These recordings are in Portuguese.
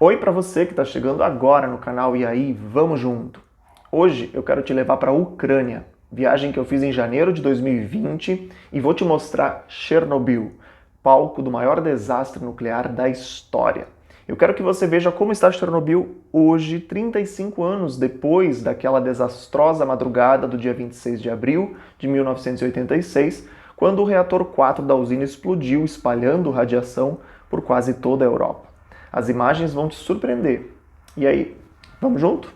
Oi para você que está chegando agora no canal E aí, vamos junto! Hoje eu quero te levar para a Ucrânia, viagem que eu fiz em janeiro de 2020 e vou te mostrar Chernobyl, palco do maior desastre nuclear da história. Eu quero que você veja como está Chernobyl hoje, 35 anos depois daquela desastrosa madrugada do dia 26 de abril de 1986, quando o reator 4 da usina explodiu, espalhando radiação por quase toda a Europa. As imagens vão te surpreender. E aí, vamos junto?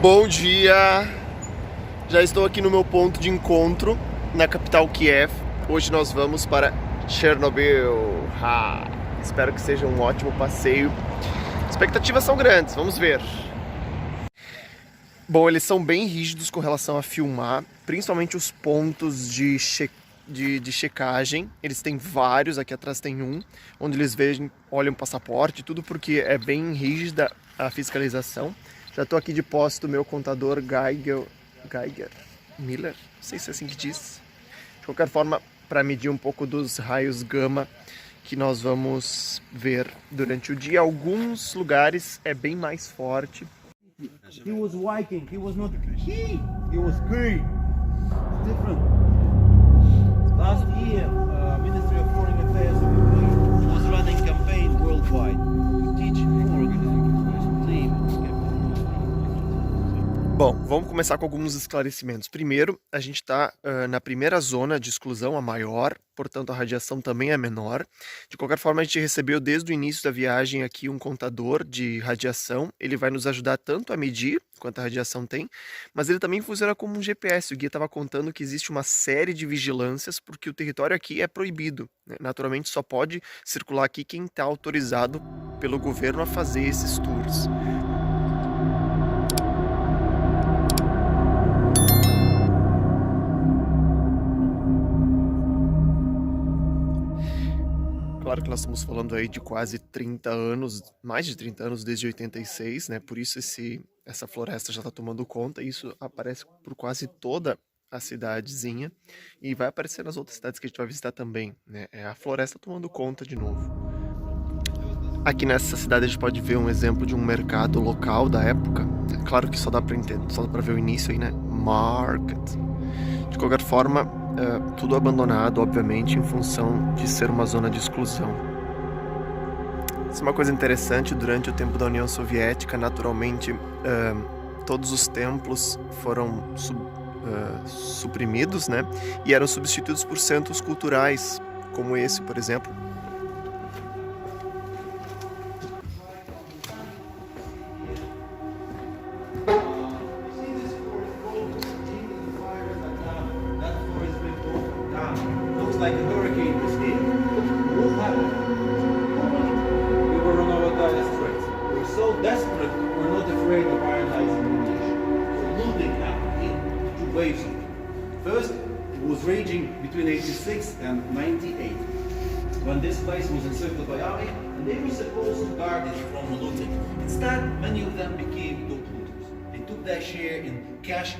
Bom dia! Já estou aqui no meu ponto de encontro, na capital Kiev. Hoje nós vamos para Chernobyl. Espero que seja um ótimo passeio. Expectativas são grandes, vamos ver. Bom, eles são bem rígidos com relação a filmar, principalmente os pontos de checagem. Eles têm vários, aqui atrás tem um, onde eles olham o passaporte, tudo porque é bem rígida a fiscalização. Já estou aqui de posse do meu contador Geiger Miller, não sei se é assim que diz. De qualquer forma, para medir um pouco dos raios gama que nós vamos ver durante o dia. Alguns lugares é bem mais forte. He was Viking, he was not he was Cree. It's different. Last year, Ministry of Foreign Affairs of Ukraine was running campaign worldwide to teach foreigners team. Bom, vamos começar com alguns esclarecimentos. Primeiro, a gente está na primeira zona de exclusão, a maior, portanto a radiação também é menor. De qualquer forma, a gente recebeu desde o início da viagem aqui um contador de radiação. Ele vai nos ajudar tanto a medir quanta radiação tem, mas ele também funciona como um GPS. O guia estava contando que existe uma série de vigilâncias, porque o território aqui é proibido, né? Naturalmente só pode circular aqui quem está autorizado pelo governo a fazer esses tours. Claro que nós estamos falando aí de quase 30 anos, mais de 30 anos desde 86, né? Por isso essa floresta já está tomando conta. E isso aparece por quase toda a cidadezinha e vai aparecer nas outras cidades que a gente vai visitar também, né? É a floresta tomando conta de novo. Aqui nessa cidade a gente pode ver um exemplo de um mercado local da época. É claro que só dá para entender, só dá para ver o início aí, né? Market. De qualquer forma, tudo abandonado, obviamente, em função de ser uma zona de exclusão. Isso é uma coisa interessante. Durante o tempo da União Soviética, naturalmente, todos os templos foram suprimidos, né? E eram substituídos por centros culturais, como esse, por exemplo. Like a hurricane was here. What happened? We were on our dire straits. We were so desperate, we're not afraid of ionizing radiation. So looting happened in two waves of it. First, it was raging between 86 and 98, when this place was encircled by army, and they were supposed to guard it from looting. Instead, many of them became top looters. They took their share in cash.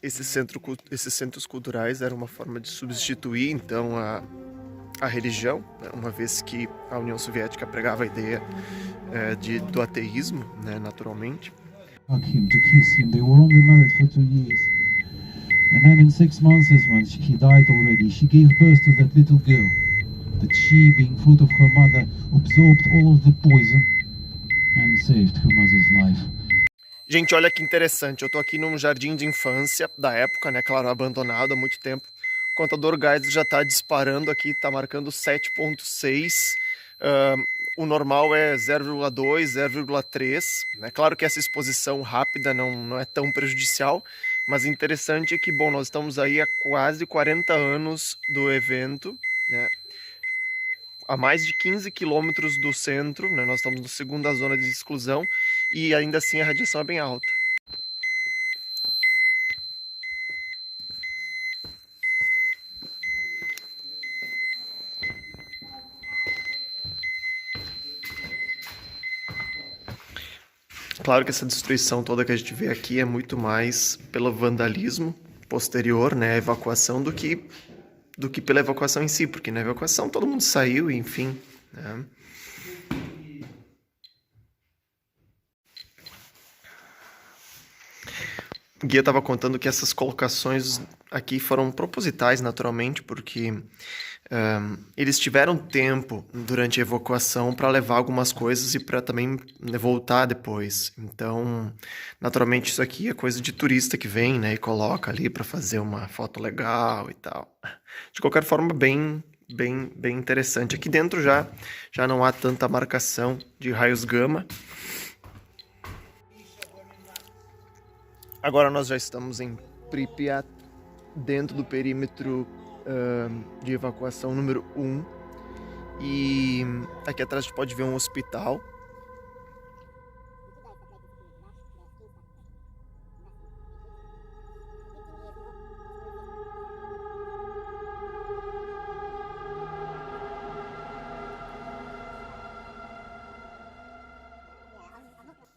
Esses centros culturais eram uma forma de substituir, então, a religião, né? Uma vez que a União Soviética pregava a ideia do ateísmo, né? Naturalmente. Him to kiss him. They were only married for 2 years. And then in 6 months, when he died already, she gave birth to that little girl. That she, being fruit of her mother, absorbed all of the poison and saved her mother's life. Gente, olha que interessante, eu tô aqui num jardim de infância da época, né, claro, abandonado há muito tempo. O contador Geiger já tá disparando aqui, tá marcando 7.6, o normal é 0,2, 0,3, né? Claro que essa exposição rápida não é tão prejudicial, mas interessante é que, bom, nós estamos aí há quase 40 anos do evento, né? A mais de 15 quilômetros do centro, né? Nós estamos na segunda zona de exclusão e ainda assim a radiação é bem alta. Claro que essa destruição toda que a gente vê aqui é muito mais pelo vandalismo posterior, né, à evacuação, do que pela evacuação em si, porque na evacuação todo mundo saiu, enfim, né. O guia estava contando que essas colocações aqui foram propositais, naturalmente, porque eles tiveram tempo durante a evacuação para levar algumas coisas e para também voltar depois. Então, naturalmente, isso aqui é coisa de turista que vem, né, e coloca ali para fazer uma foto legal e tal. De qualquer forma, bem interessante. Aqui dentro já não há tanta marcação de raios gama. Agora nós já estamos em Pripyat, dentro do perímetro de evacuação número 1. E aqui atrás a gente pode ver um hospital.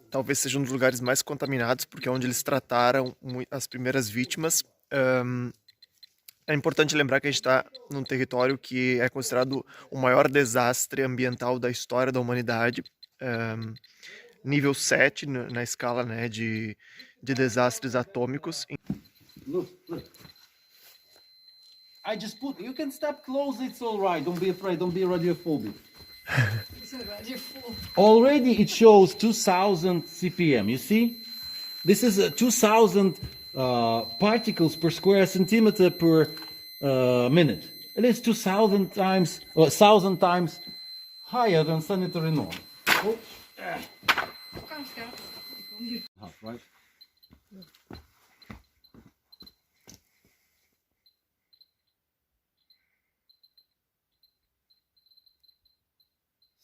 Talvez seja um dos lugares mais contaminados, porque é onde eles trataram as primeiras vítimas. É importante lembrar que a gente está num território que é considerado o maior desastre ambiental da história da humanidade. Nível 7 na escala, né, de desastres atômicos. Look. I just put. You can step close. It's all right. Don't be afraid. Don't be radiophobic. Already it shows 2000 CPM. You see, this is 2000 particles per square centimeter per minute. It is 2000 times, 1000 times higher than sanitary norm. Oh. Right.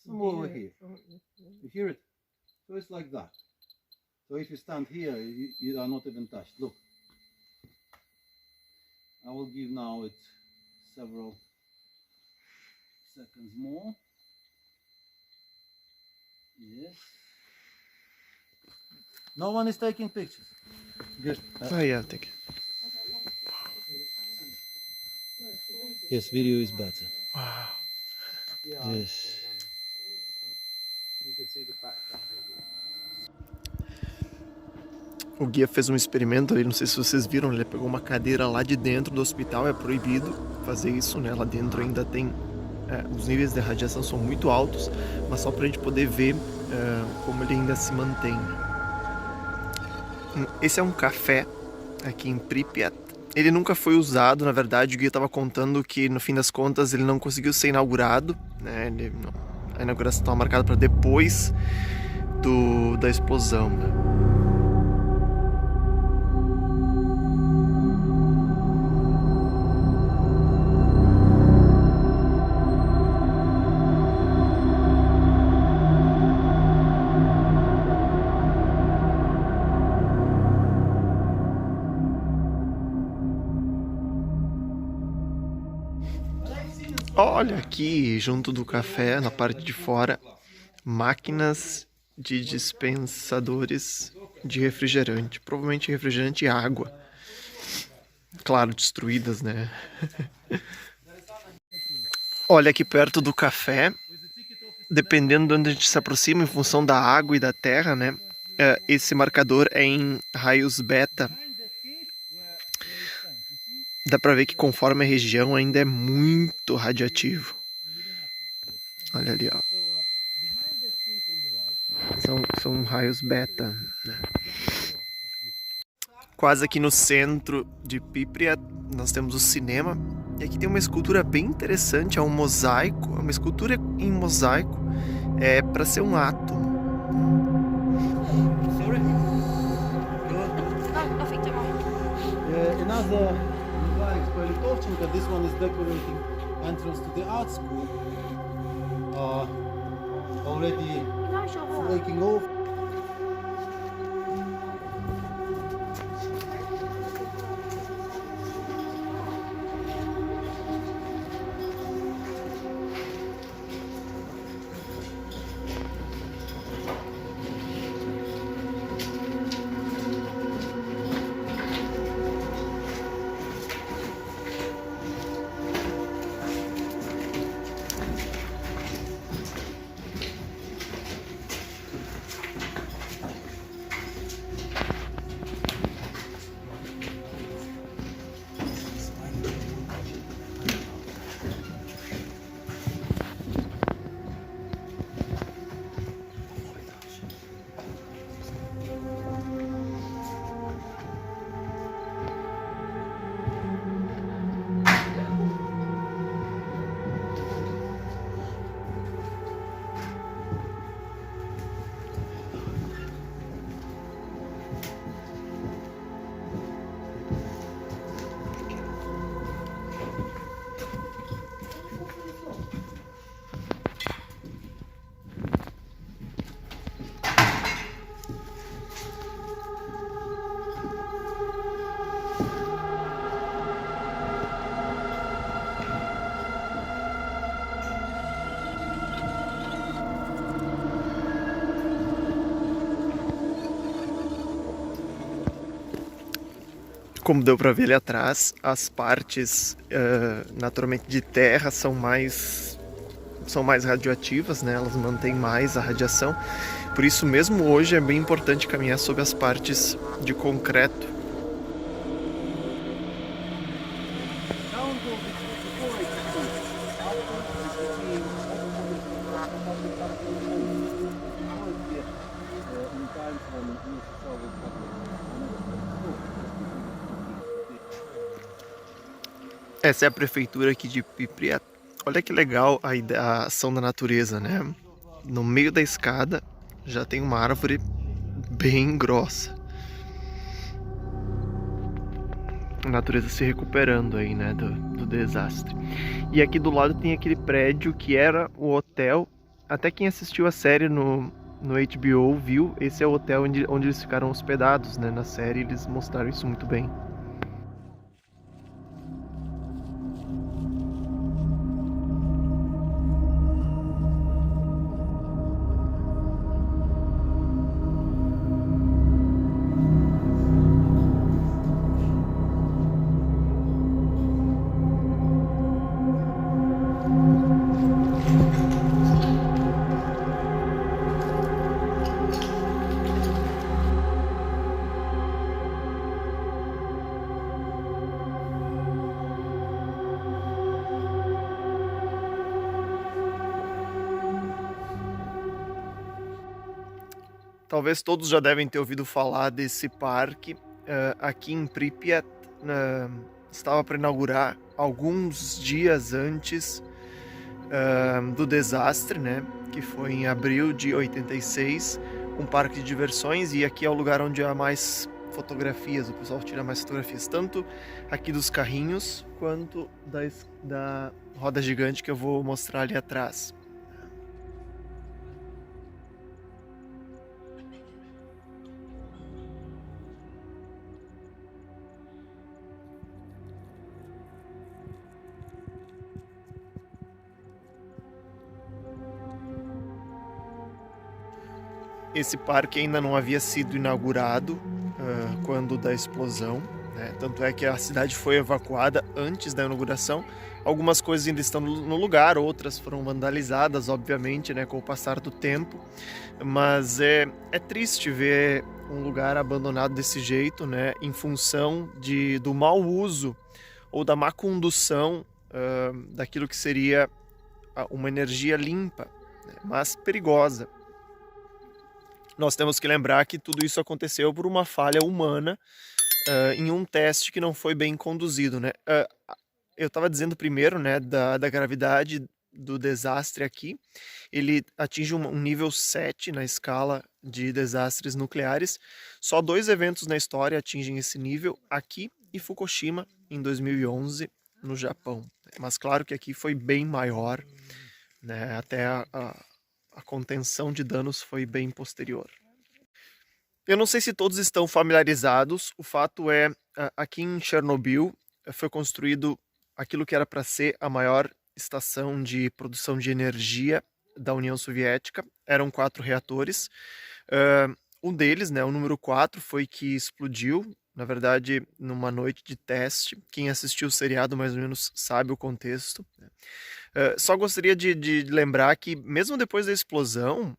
Some more over here. You hear it? So it's like that. So if you stand here, you are not even touched. Look. I will give now it several seconds more. Yes. No one is taking pictures. Good. Oh yeah, I think. Yes, video is better. Wow. Yes. O guia fez um experimento ali, não sei se vocês viram, ele pegou uma cadeira lá de dentro do hospital, é proibido fazer isso, né? Lá dentro ainda tem, os níveis de radiação são muito altos, mas só pra gente poder ver como ele ainda se mantém. Esse é um café aqui em Pripyat. Ele nunca foi usado, na verdade, o guia estava contando que no fim das contas ele não conseguiu ser inaugurado, né? A inauguração estava marcada para depois da explosão, né? Olha aqui, junto do café, na parte de fora, máquinas de dispensadores de refrigerante. Provavelmente refrigerante e água. Claro, destruídas, né? Olha, aqui perto do café, dependendo de onde a gente se aproxima, em função da água e da terra, né? Esse marcador é em raios beta. Dá pra ver que conforme a região ainda é muito radiativo. Olha ali, ó. São raios beta, né? Quase aqui no centro de Pripyat nós temos o cinema. E aqui tem uma escultura bem interessante, é um mosaico, é uma escultura em mosaico, é para ser um átomo. Sorry? No, nothing, don't worry. Another mosaic fairly Torchenka. This one is decorating entrance to the art school. Already No, sure. breaking off. Como deu para ver ali atrás, as partes naturalmente de terra são mais radioativas, né? Elas mantêm mais a radiação. Por isso mesmo hoje é bem importante caminhar sobre as partes de concreto. Essa é a prefeitura aqui de Pripyat. Olha que legal a ação da natureza, né? No meio da escada já tem uma árvore bem grossa. A natureza se recuperando aí, né, do desastre. E aqui do lado tem aquele prédio que era o hotel. Até quem assistiu a série no HBO viu, esse é o hotel onde eles ficaram hospedados, né? Na série eles mostraram isso muito bem. Talvez todos já devem ter ouvido falar desse parque aqui em Pripyat. Estava para inaugurar alguns dias antes do desastre, né? Que foi em abril de 86, um parque de diversões, e aqui é o lugar onde há mais fotografias, o pessoal tira mais fotografias, tanto aqui dos carrinhos quanto da roda gigante que eu vou mostrar ali atrás. Esse parque ainda não havia sido inaugurado quando da explosão, né? Tanto é que a cidade foi evacuada antes da inauguração. Algumas coisas ainda estão no lugar, outras foram vandalizadas, obviamente, né, com o passar do tempo. Mas é triste ver um lugar abandonado desse jeito, né, em função do mau uso ou da má condução daquilo que seria uma energia limpa, né, mas perigosa. Nós temos que lembrar que tudo isso aconteceu por uma falha humana em um teste que não foi bem conduzido, né? Eu estava dizendo primeiro, né, da gravidade do desastre aqui. Ele atinge um nível 7 na escala de desastres nucleares. Só 2 eventos na história atingem esse nível, aqui e Fukushima, em 2011, no Japão. Mas claro que aqui foi bem maior, né? Até a contenção de danos foi bem posterior. Eu não sei se todos estão familiarizados, o fato é, aqui em Chernobyl foi construído aquilo que era para ser a maior estação de produção de energia da União Soviética. Eram 4 reatores. Um deles, né, o número 4, foi que explodiu, na verdade, numa noite de teste. Quem assistiu o seriado mais ou menos sabe o contexto. Só gostaria de lembrar que, mesmo depois da explosão,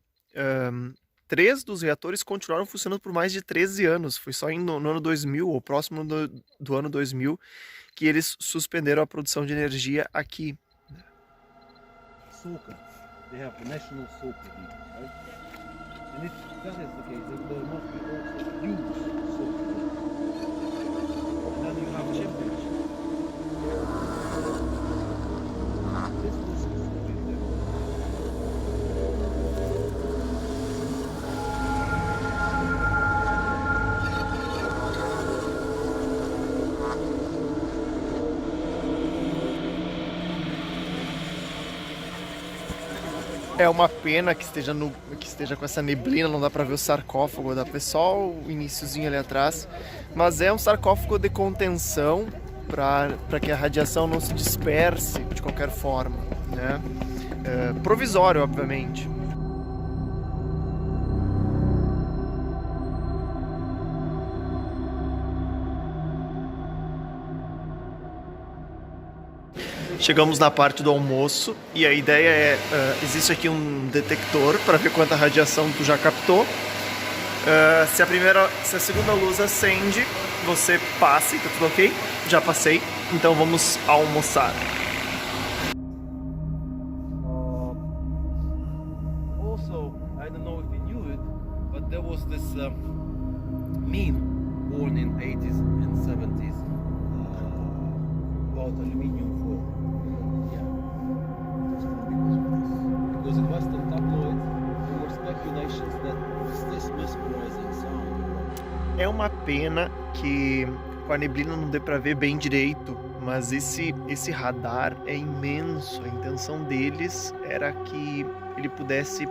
3 dos reatores continuaram funcionando por mais de 13 anos. Foi só no ano 2000, ou próximo do ano 2000, que eles suspenderam a produção de energia aqui. Soka. They have national soka here, right? And if that is the case, then there must be also huge soka. And then you have championship. This was stupid there. É uma pena que esteja com essa neblina, não dá para ver o sarcófago, dá para ver só o iniciozinho ali atrás, mas é um sarcófago de contenção para que a radiação não se disperse de qualquer forma, né? Provisório, obviamente. Chegamos na parte do almoço e a ideia é, existe aqui um detector para ver quanta radiação tu já captou. Se a segunda luz acende, você passa e tá tudo ok? Já passei, então vamos almoçar. Also, I don't know if you knew it, but there was this meme born in 80s and 70s about aluminium foil. Yeah. Because in Western tabloids, there were speculations that this mesmerizing sound. É uma pena que com a neblina não dê para ver bem direito, mas esse radar é imenso. A intenção deles era que ele pudesse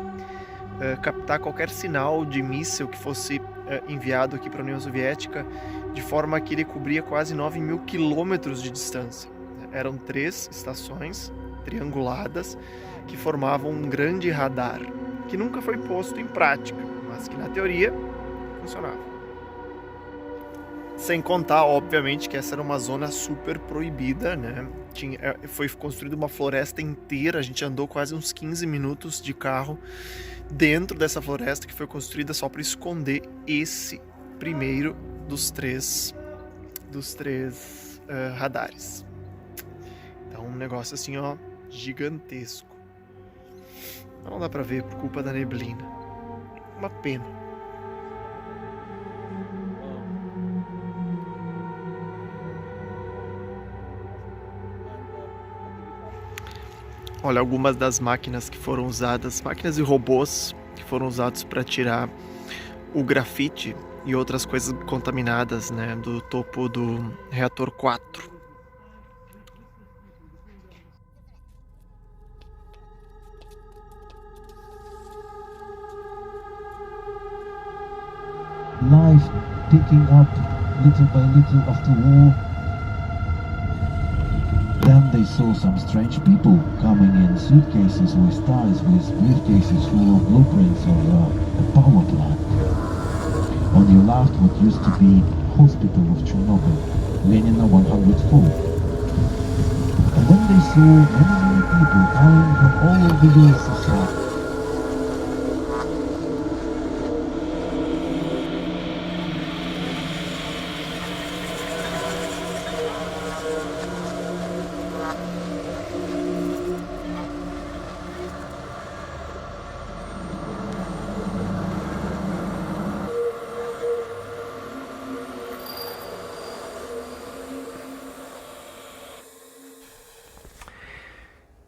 captar qualquer sinal de míssil que fosse enviado aqui para a União Soviética, de forma que ele cobria quase 9.000 quilômetros de distância. Eram 3 estações trianguladas que formavam um grande radar, que nunca foi posto em prática, mas que na teoria funcionava. Sem contar, obviamente, que essa era uma zona super proibida, né? Foi construída uma floresta inteira, a gente andou quase uns 15 minutos de carro dentro dessa floresta que foi construída só para esconder esse primeiro dos três radares. Então, um negócio assim, ó, gigantesco. Mas não dá para ver por culpa da neblina. Uma pena. Olha, algumas das máquinas que foram usadas, máquinas e robôs que foram usados para tirar o grafite e outras coisas contaminadas, né, do topo do reator 4. Life picking up little by little after war. Then they saw some strange people coming in suitcases with ties, with briefcases full of blueprints of a power plant. On your left, what used to be Hospital of Chernobyl, Lenina 104. And then they saw many people coming from all over the USSR.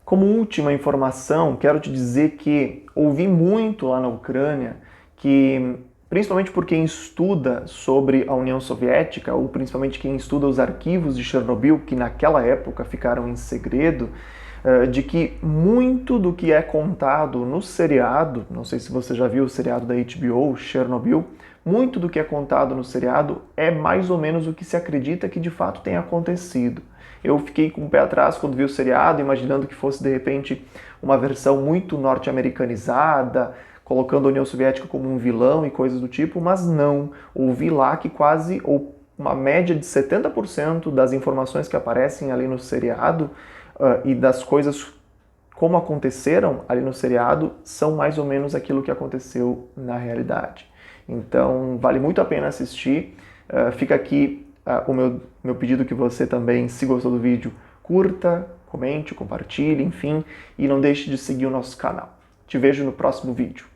Como última informação, quero te dizer que ouvi muito lá na Ucrânia que, principalmente por quem estuda sobre a União Soviética, ou principalmente quem estuda os arquivos de Chernobyl, que naquela época ficaram em segredo, de que muito do que é contado no seriado, não sei se você já viu o seriado da HBO, Chernobyl, muito do que é contado no seriado é mais ou menos o que se acredita que de fato tenha acontecido. Eu fiquei com o pé atrás quando vi o seriado, imaginando que fosse de repente uma versão muito norte-americanizada, colocando a União Soviética como um vilão e coisas do tipo, mas não. Ouvi lá que quase, ou uma média de 70% das informações que aparecem ali no seriado e das coisas como aconteceram ali no seriado são mais ou menos aquilo que aconteceu na realidade. Então, vale muito a pena assistir. Fica aqui o meu pedido que você também, se gostou do vídeo, curta, comente, compartilhe, enfim, e não deixe de seguir o nosso canal. Te vejo no próximo vídeo.